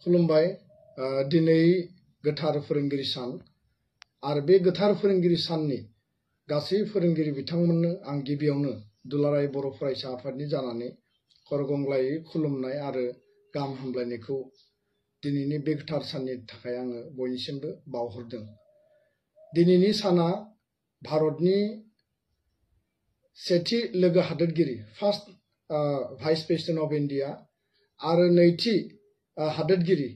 खुलुमबाय दिनै गोथार फोरोंगिरि सान आरो बे गोथार फोरोंगिरि साननि गासै फोरोंगिरि बिथांमोननो आं गिबियावनो दुलाराय बर' फरायसा आफादनि जानानै खरगंग्लायै खुलुमनाय आरो गाहाम हामलायनायखौ दिनैनि बे गोथार साननि थाखाय आङो बयनिसिमबो बावहरदों। दिनैनि साना भारतनि सेथि लोगो हादोरगिरि first vice president of India आरो नैथि हादोरगिरि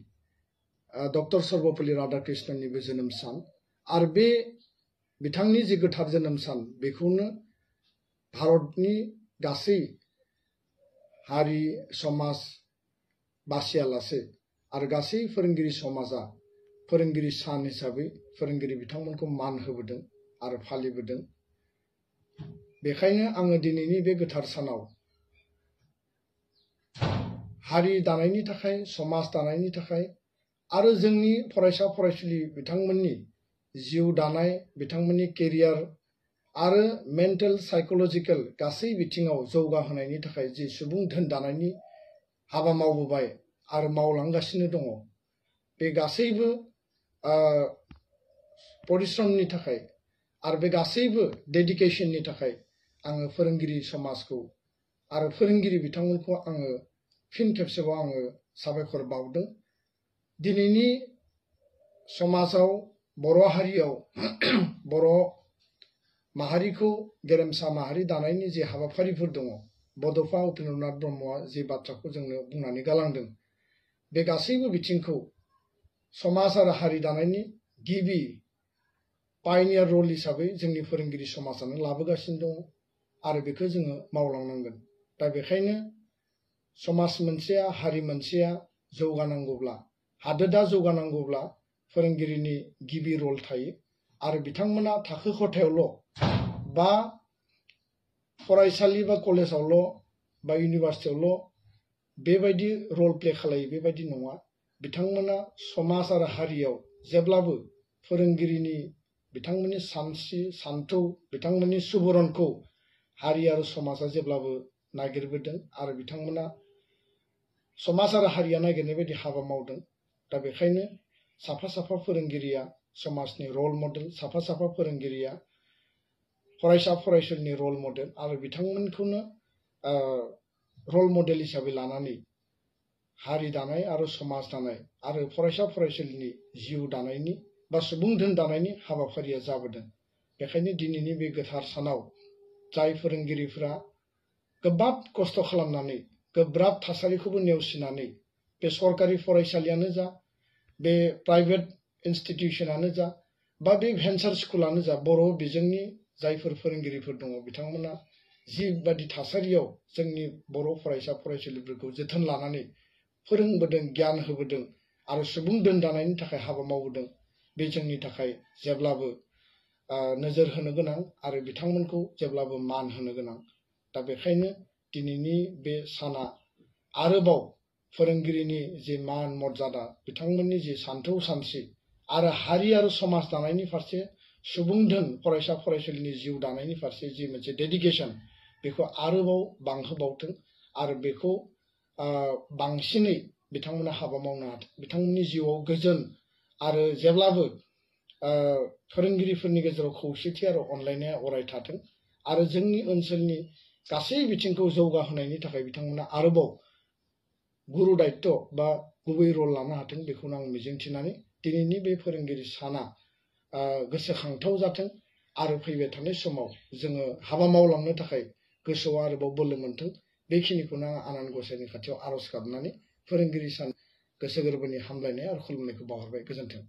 डक्टर सर्वपल्ली राधाकृष्णननिबो जोनोम सान आरो बे बिथांनि जि गोथार जोनोम सान बेखौनो भारतनि गासै हारि समाज बासियालासे आरो गासै फोरोंगिरि समाजा फोरोंगिरि सान हिसाबै फोरोंगिरि बिथांमोनखौ मान होबोदों आरो फालिबोदों। बेखायनो आङो दिनैनि बे गोथार सानाव हारि दानायनि थाखाय समाज दानायनि थाखाय आरो जोंनि फरायसा फरायसुलि बिथांमोननि जिउ दानाय बिथांमोननि केरियार आरो मेन्टेल साइकोलजिकेल गासै बिथिङाव जौगाहोनायनि थाखाय जि सुबुं धोन दानायनि हाबा मावबोबाय आरो मावलांगासिनो दङ बे गासैबो परिश्रमनि थाखाय आरो बे गासैबो डेडिकेशननि थाखाय आङो फोरोंगिरि समाजखौ आरो फोरोंगिरि बिथांमोनखौ आङो फिन खेबसेबाव आङो साबायखर बावदों। दिनैनि समाजाव बर' हारियाव बर' माहारिखौ गेरेमसा माहारि दानायनि जे हाबाफारिफोर दङ बड'फा उपेन्द्रनाथ ब्रह्मआ जे बाथ्राखौ जोंनो बुंनानै गालांदों बे गासैबो बिथिंखौ समाज आरो हारि दानायनि गिबि पायनियार रल हिसाबै जोंनि फोरोंगिरि समाजानो लाबोगासिनो दङ आरो बेखौ जोङो मावलांनांगोन। दा बेखायनो समाज मोनसेया हारि मोनसेया जौगानांगौब्ला हादोरा जौगानांगौब्ला फोरोंगिरिनि गिबि रल थायो आरो बिथांमोना थाखो खथायावल' बा फरायसालि बा कलेजावल' बा इउनिभार्सिटियावल' बेबायदि रल प्ले खालायो बेबायदि नङा। बिथांमोना समाज आरो हारियाव जेब्लाबो फोरोंगिरिनि बिथांमोननि सानस्रि सान्थौ बिथांमोननि सुबुरनखौ हारि आरो समाजा जेब्लाबो नागिरबोदों आरो बिथांमोना समाज आरो हारिया नागिरनाय बायदि हाबा मावदों। दा बेखायनो साफा साफा फोरोंगिरिया समाजनि रल मडेल, साफा साफा फोरोंगिरिया फरायसा फरायसुलिनि रल मडेल आरो बिथांमोनखौनो रल मडेल हिसाबै लानानै हारि दानाय आरो समाज दानाय आरो फरायसा फरायसुलिनि जिउ दानायनि बा सुबुं धोन दानायनि हाबाफारिया जाबोदों। बेखायनो दिनैनि बे गोथार सानाव जाय फोरोंगिरिफोरा गोब्राब खस्थ' खालामनानै गोब्राब थासारिखौबो नेवसिनानै बे सरकारि फरायसालियानो जा बे प्राइभेट इन्स्टिटिउसनानो जा बा बे भेन्सार स्कुलानो जा बर' बिजोंनि जायफोर फोरोंगिरिफोर दङ बिथांमोना जिबादि थासारियाव जोंनि बर' फरायसा फरायसुलिफोरखौ जोथोन लानानै फोरोंबोदों गियान होबोदों आरो सुबुं धोन दानायनि थाखाय हाबा मावबोदों बे जोंनि थाखाय जेब्लाबो नोजोर होनो गोनां आरो बिथांमोनखौ जेब्लाबो मान होनो गोनां। दा बेखायनो दिनैनि बे साना आरोबाव फोरोंगिरिनि जि मान मर्यादा बिथांमोननि जि सान्थौ सानस्रि आरो हारि आरो समाज दानायनि फारसे सुबुं धोन फरायसा फरायसुलिनि जिउ दानायनि फारसे जि मोनसे डेडिकेशन बेखौ आरोबाव बांहोबावथों आरो बेखौ बांसिनै बिथांमोना हाबा मावनो हाथों। बिथांमोननि जिउआव गोजोन आरो जेब्लाबो फोरोंगिरिफोरनि गेजेराव खौसेथि आरो अनलायनाया अराय थाथों आरो जोंनि ओनसोलनि गासै बिथिंखौ जौगाहोनायनि थाखाय बिथांमोना आरोबाव गुरु दायित्व बा गुबै रल लानो हाथों बेखौनो आं मिजिंथिनानै दिनैनि बे फोरोंगिरि साना गोसोखांथाव जाथों आरो फैबाय थानाय समाव जोङो हाबा मावलांनो थाखाय गोसोआव आरोबाव बोलो मोनथों बेखिनिखौनो आं आनान गसाइनि खाथियाव आर'ज गाबनानै फोरोंगिरि सान गोसो गोरबोनि हामलायनाय आरो खुलुमनायखौ बावहरबाय। गोजोन्थों।